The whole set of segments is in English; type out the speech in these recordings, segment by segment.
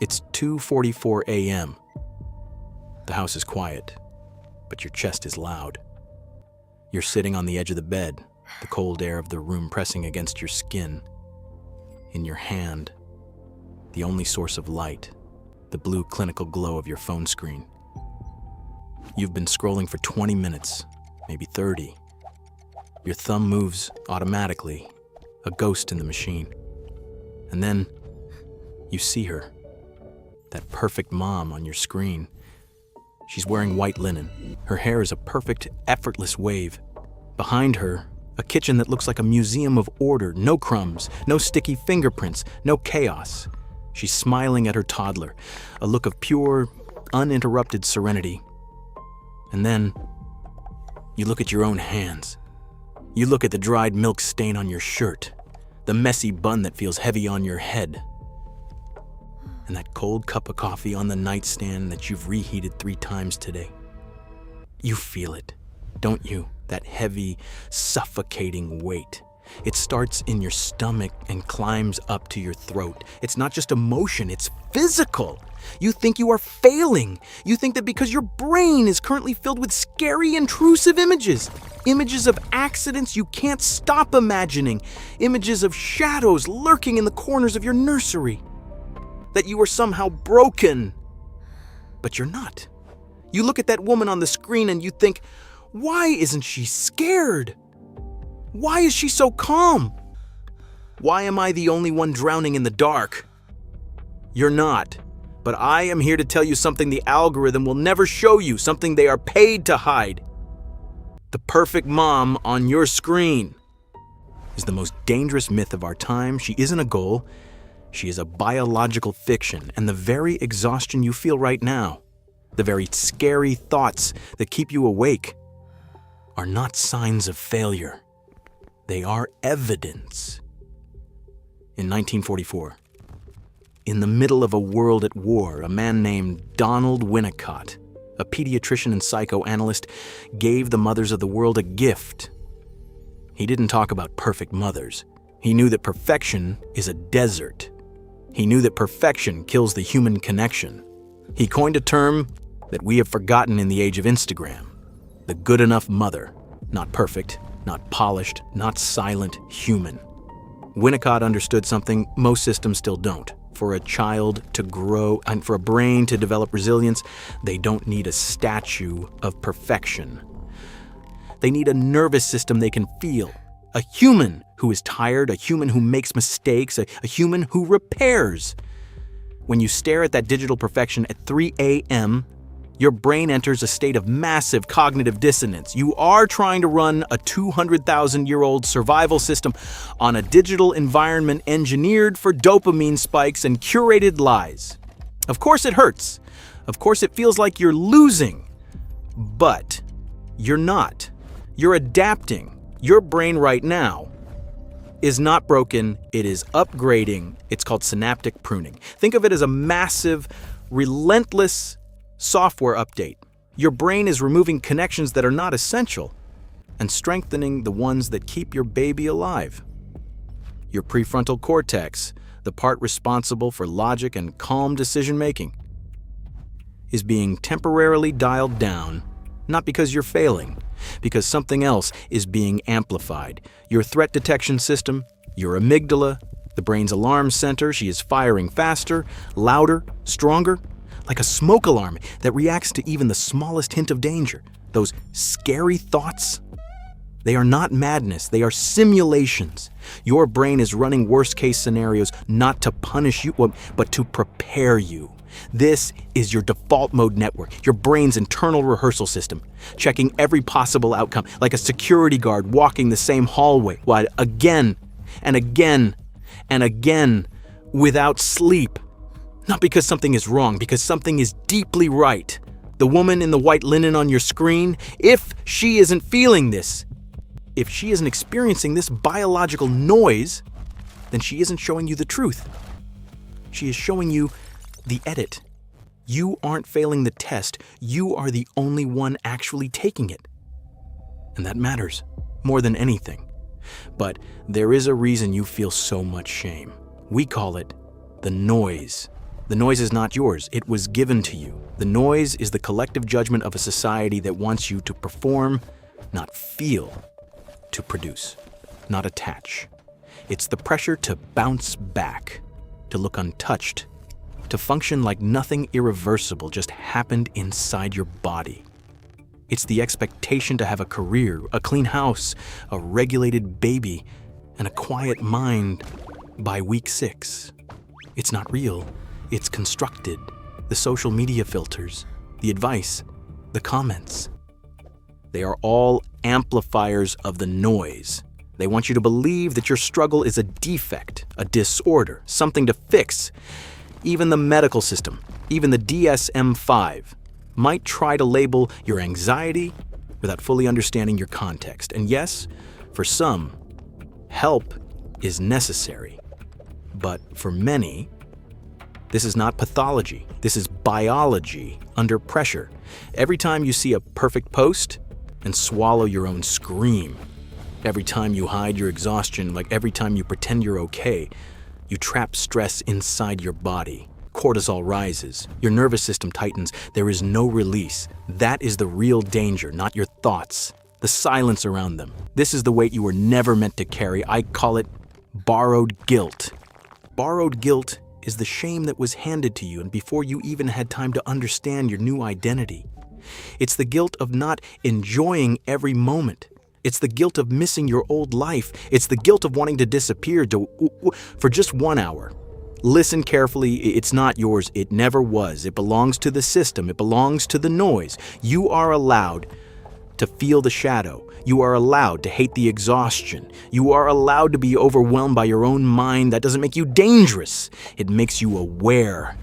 It's 2:44 a.m. The house is quiet, but your chest is loud. You're sitting on the edge of the bed, the cold air of the room pressing against your skin. In your hand, the only source of light, the blue clinical glow of your phone screen. You've been scrolling for 20 minutes, maybe 30. Your thumb moves automatically, a ghost in the machine. And then you see her, that perfect mom on your screen. She's wearing white linen. Her hair is a perfect, effortless wave. Behind her, a kitchen that looks like a museum of order. No crumbs, no sticky fingerprints, no chaos. She's smiling at her toddler, a look of pure, uninterrupted serenity. And then you look at your own hands. You look at the dried milk stain on your shirt, the messy bun that feels heavy on your head, and that cold cup of coffee on the nightstand that you've reheated 3 times today. You feel it, don't you? That heavy, suffocating weight. It starts in your stomach and climbs up to your throat. It's not just emotion, it's physical. You think you are failing. You think that because your brain is currently filled with scary, intrusive images of accidents you can't stop imagining, images of shadows lurking in the corners of your nursery, that you are somehow broken. But you're not. You look at that woman on the screen and you think, why isn't she scared? Why is she so calm? Why am I the only one drowning in the dark? You're not. But I am here to tell you something the algorithm will never show you, something they are paid to hide. The perfect mom on your screen is the most dangerous myth of our time. She isn't a goal. She is a biological fiction, and the very exhaustion you feel right now, the very scary thoughts that keep you awake, are not signs of failure. They are evidence. In 1944, in the middle of a world at war, a man named Donald Winnicott, a pediatrician and psychoanalyst, gave the mothers of the world a gift. He didn't talk about perfect mothers. He knew that perfection is a desert. He knew that perfection kills the human connection. He coined a term that we have forgotten in the age of Instagram: the good enough mother. Not perfect, not polished, not silent, human. Winnicott understood something most systems still don't. For a child to grow and for a brain to develop resilience, they don't need a statue of perfection. They need a nervous system they can feel. A human who is tired, a human who makes mistakes, a human who repairs. When you stare at that digital perfection at 3 a.m., your brain enters a state of massive cognitive dissonance. You are trying to run a 200,000-year-old survival system on a digital environment engineered for dopamine spikes and curated lies. Of course it hurts. Of course it feels like you're losing. But you're not. You're adapting. Your brain right now is not broken. It is upgrading. It's called synaptic pruning. Think of it as a massive, relentless software update. Your brain is removing connections that are not essential and strengthening the ones that keep your baby alive. Your prefrontal cortex, the part responsible for logic and calm decision-making, is being temporarily dialed down, not because you're failing, because something else is being amplified. Your threat detection system, your amygdala, the brain's alarm center, she is firing faster, louder, stronger, like a smoke alarm that reacts to even the smallest hint of danger. Those scary thoughts, they are not madness, they are simulations. Your brain is running worst-case scenarios not to punish you, but to prepare you. This is your default mode network, your brain's internal rehearsal system, checking every possible outcome, like a security guard walking the same hallway, while again and again and again, without sleep. Not because something is wrong, because something is deeply right. The woman in the white linen on your screen, if she isn't feeling this, if she isn't experiencing this biological noise, then she isn't showing you the truth. She is showing you the edit. You aren't failing the test. You are the only one actually taking it. And that matters more than anything. But there is a reason you feel so much shame. We call it the noise The noise is not yours. It was given to you. The noise is the collective judgment of a society that wants you to perform, not feel, to produce, not attach. It's the pressure to bounce back, to look untouched, to function like nothing irreversible just happened inside your body. It's the expectation to have a career, a clean house, a regulated baby, and a quiet mind by week 6. It's not real. It's constructed. The social media filters, the advice, the comments. They are all amplifiers of the noise. They want you to believe that your struggle is a defect, a disorder, something to fix. Even the medical system, even the DSM-5, might try to label your anxiety without fully understanding your context. And yes, for some, help is necessary. But for many, this is not pathology. This is biology under pressure. Every time you see a perfect post and swallow your own scream, every time you hide your exhaustion, like every time you pretend you're okay, you trap stress inside your body. Cortisol rises. Your nervous system tightens. There is no release. That is the real danger, not your thoughts. The silence around them. This is the weight you were never meant to carry. I call it borrowed guilt. Borrowed guilt is the shame that was handed to you and before you even had time to understand your new identity. It's the guilt of not enjoying every moment. It's the guilt of missing your old life. It's the guilt of wanting to disappear for just 1 hour. Listen carefully, it's not yours. It never was. It belongs to the system. It belongs to the noise. You are allowed to feel the shadow. You are allowed to hate the exhaustion. You are allowed to be overwhelmed by your own mind. That doesn't make you dangerous. It makes you aware.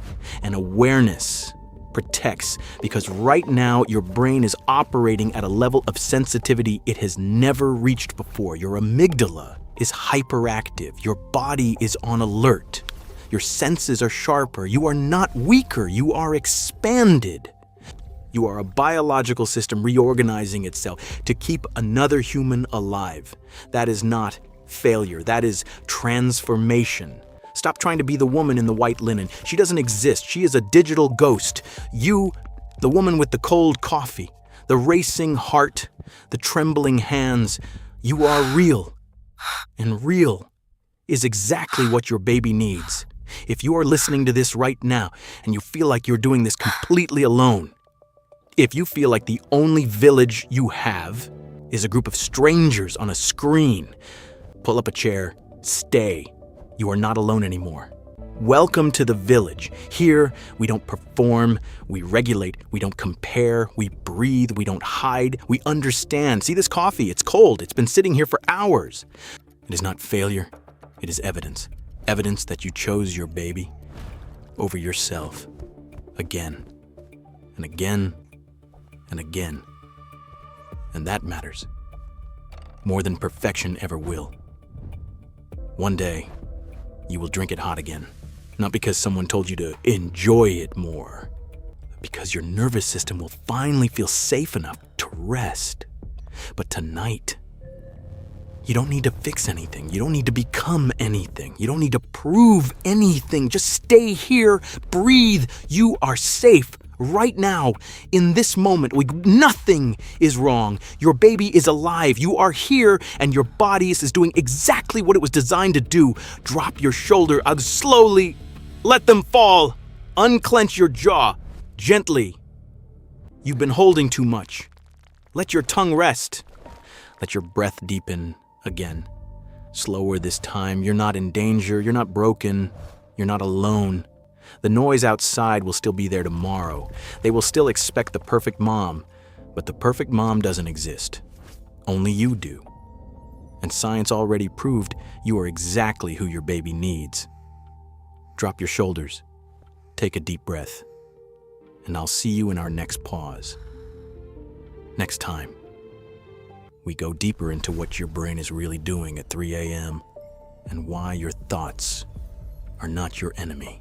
And awareness protects, because right now your brain is operating at a level of sensitivity it has never reached before. Your amygdala is hyperactive. Your body is on alert. Your senses are sharper. You are not weaker. You are expanded. You are a biological system reorganizing itself to keep another human alive. That is not failure. That is transformation. Stop trying to be the woman in the white linen. She doesn't exist. She is a digital ghost. You, the woman with the cold coffee, the racing heart, the trembling hands, you are real. And real is exactly what your baby needs. If you are listening to this right now and you feel like you're doing this completely alone, if you feel like the only village you have is a group of strangers on a screen, pull up a chair, stay. You are not alone anymore. Welcome to the village. Here, we don't perform, we regulate, we don't compare, we breathe, we don't hide, we understand. See this coffee? It's cold. It's been sitting here for hours. It is not failure. It is evidence. Evidence that you chose your baby over yourself again and again and again. And that matters more than perfection ever will. One day, you will drink it hot again. Not because someone told you to enjoy it more, but because your nervous system will finally feel safe enough to rest. But tonight, you don't need to fix anything. You don't need to become anything. You don't need to prove anything. Just stay here, breathe. You are safe right now, in this moment. Nothing is wrong. Your baby is alive. You are here, and your body is doing exactly what it was designed to do. Drop your shoulder slowly. Let them fall. Unclench your jaw gently. You've been holding too much. Let your tongue rest. Let your breath deepen again. Slower this time. You're not in danger. You're not broken. You're not alone. The noise outside will still be there tomorrow. They will still expect the perfect mom, but the perfect mom doesn't exist. Only you do. And science already proved you are exactly who your baby needs. Drop your shoulders. Take a deep breath. And I'll see you in our next pause. Next time, we go deeper into what your brain is really doing at 3 a.m. and why your thoughts are not your enemy.